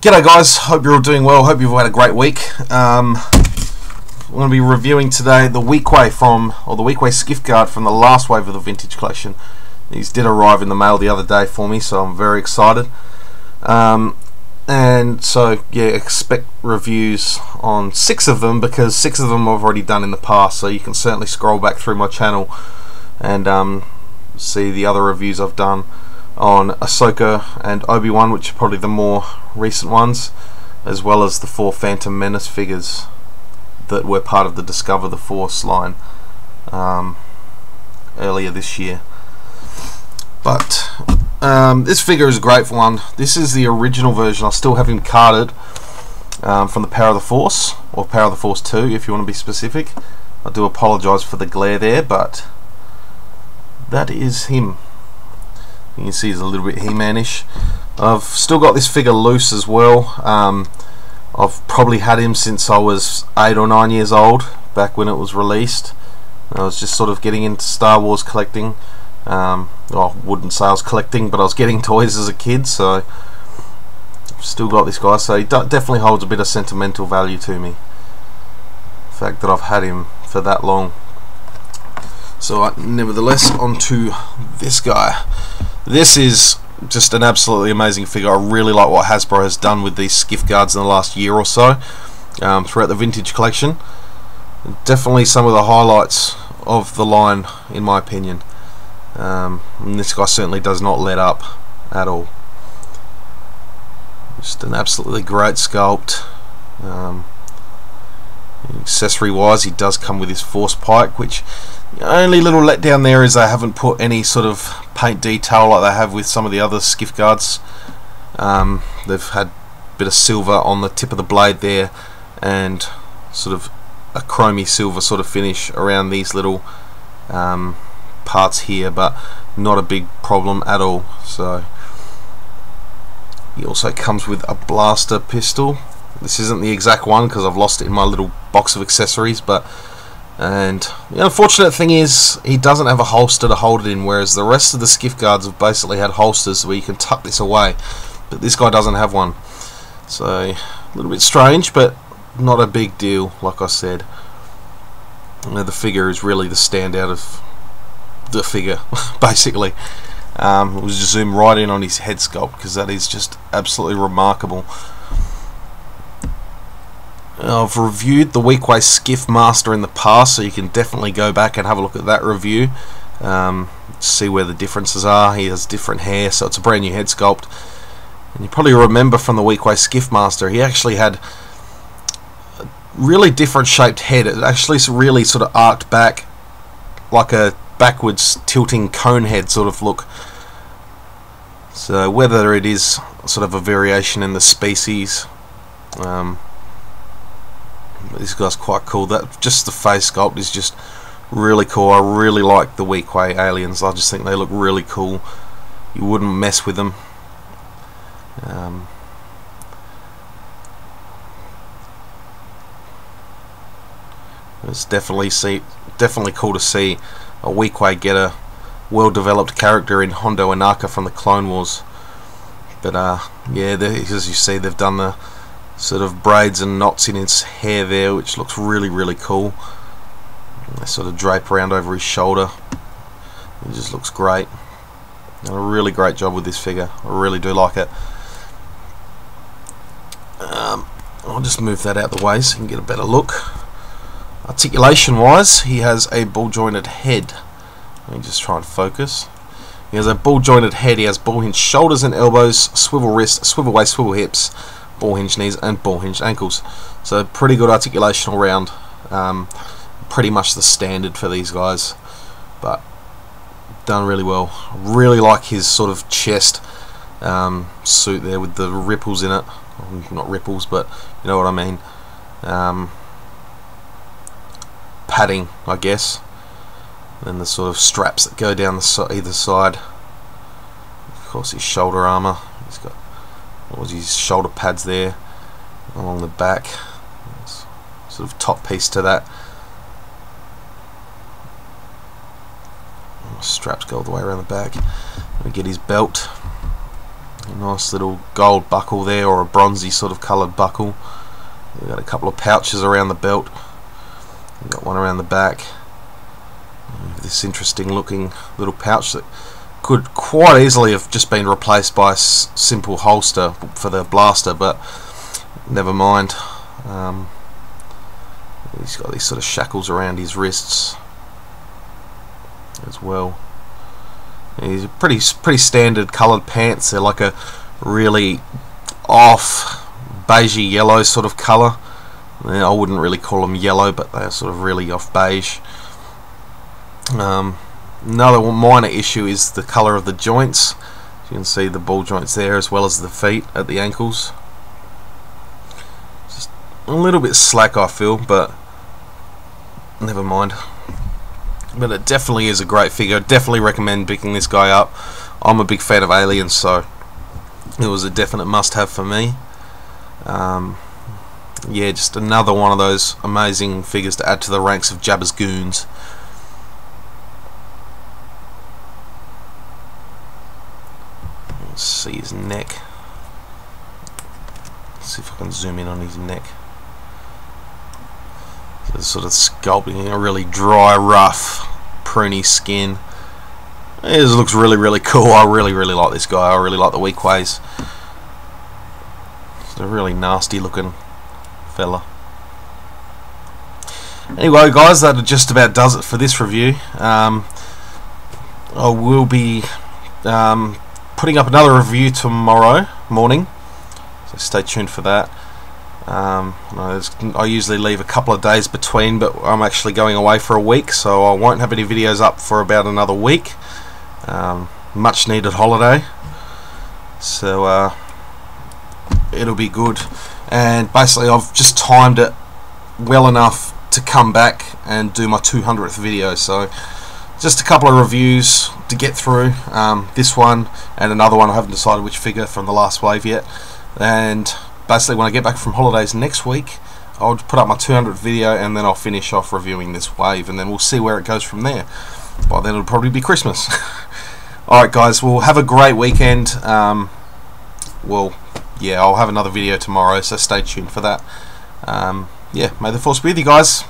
G'day guys, hope you're all doing well, hope you've all had a great week. I'm going to be reviewing today the Weequay the Weequay skiff guard from the last wave of the vintage collection. These did arrive in the mail the other day for me, so I'm very excited. And so yeah, expect reviews on 6 of them, because 6 of them I've already done in the past, so you can certainly scroll back through my channel and see the other reviews I've done on Ahsoka and Obi-Wan, which are probably the more recent ones, as well as the 4 Phantom Menace figures that were part of the Discover the Force line earlier this year. But this figure is a great one. This is the original version. I still have him carded from the Power of the Force, or Power of the Force 2 if you want to be specific. I do apologise for the glare there, but that is him. You can see he's a little bit He-Man-ish. I've still got this figure loose as well. I've probably had him since I was 8 or 9 years old, back when it was released. I was just sort of getting into Star Wars collecting. Well, I wouldn't say I was collecting, but I was getting toys as a kid, so I've still got this guy. So he definitely holds a bit of sentimental value to me, the fact that I've had him for that long. So nevertheless, on to this guy. This is just an absolutely amazing figure. I really like what Hasbro has done with these skiff guards in the last year or so throughout the vintage collection. Definitely some of the highlights of the line, in my opinion. And this guy certainly does not let up at all. Just an absolutely great sculpt. Accessory wise, he does come with his force pike, which the only little letdown there is they haven't put any sort of paint detail like they have with some of the other skiff guards. They've had a bit of silver on the tip of the blade there, and sort of a chromy silver sort of finish around these little parts here, but not a big problem at all. So he also comes with a blaster pistol. This isn't the exact one because I've lost it in my little box of accessories, and the unfortunate thing is he doesn't have a holster to hold it in, whereas the rest of the skiff guards have basically had holsters where you can tuck this away, but this guy doesn't have one. So a little bit strange, but not a big deal. Like I said, the figure is really the standout of the figure basically. We'll just zoom right in on his head sculpt, because that is just absolutely remarkable. I've reviewed the Weequay Skiff Master in the past, so you can definitely go back and have a look at that review, see where the differences are. He has different hair, so it's a brand new head sculpt. And you probably remember from the Weequay Skiff Master, he actually had a really different shaped head. It actually really sort of arced back, like a backwards tilting cone head sort of look. So whether it is sort of a variation in the species, this guy's quite cool. That just the face sculpt is just really cool. I really like the Weequay aliens. I just think they look really cool. You wouldn't mess with them. It's definitely cool to see a Weequay get a well-developed character in Hondo Ohnaka from the Clone Wars. But yeah, as you see, they've done the sort of braids and knots in his hair there, which looks really, really cool. They sort of drape around over his shoulder. It just looks great. Done a really great job with this figure. I really do like it. I'll just move that out the way so you can get a better look. Articulation wise, he has a ball jointed head. Let me just try and focus. He has a ball jointed head. He has ball hinged shoulders and elbows, swivel wrist, swivel waist, swivel hips, ball hinged knees, and ball hinged ankles. So pretty good articulation all round. Pretty much the standard for these guys, but done really well. Really like his sort of chest suit there with the ripples in it. Not ripples, but you know what I mean. Padding, I guess. And the sort of straps that go down either side. Of course, his shoulder armour. He's got all his shoulder pads there along the back. It's sort of top piece to that. Straps go all the way around the back. We get his belt. A nice little gold buckle there, or a bronzy sort of coloured buckle. We've got a couple of pouches around the belt. We've got one around the back. This interesting looking little pouch that could quite easily have just been replaced by a simple holster for the blaster, but never mind. He's got these sort of shackles around his wrists as well. He's pretty standard coloured pants. They're like a really off beigey yellow sort of colour. I wouldn't really call them yellow, but they're sort of really off beige. Another minor issue is the colour of the joints. You can see the ball joints there, as well as the feet at the ankles. Just a little bit slack, I feel, but never mind. But it definitely is a great figure. Definitely recommend picking this guy up. I'm a big fan of aliens, so it was a definite must-have for me. Yeah, just another one of those amazing figures to add to the ranks of Jabba's goons. Let's see his neck. Let's see if I can zoom in on his neck. So sort of sculpting a really dry, rough, pruny skin. It looks really cool. I really like this guy. I really like the Weequays. It's a really nasty looking fella. Anyway guys, that just about does it for this review. I will be putting up another review tomorrow morning, so stay tuned for that. I usually leave a couple of days between, but I'm actually going away for a week, so I won't have any videos up for about another week. Much needed holiday, so it'll be good. And basically I've just timed it well enough to come back and do my 200th video, so just a couple of reviews to get through. This one and another one. I haven't decided which figure from the last wave yet, and basically when I get back from holidays next week, I'll put up my 200th video, and then I'll finish off reviewing this wave, and then we'll see where it goes from there. By then it'll probably be Christmas. Alright guys, we'll have a great weekend. Well, yeah, I'll have another video tomorrow, so stay tuned for that. Yeah, may the force be with you guys.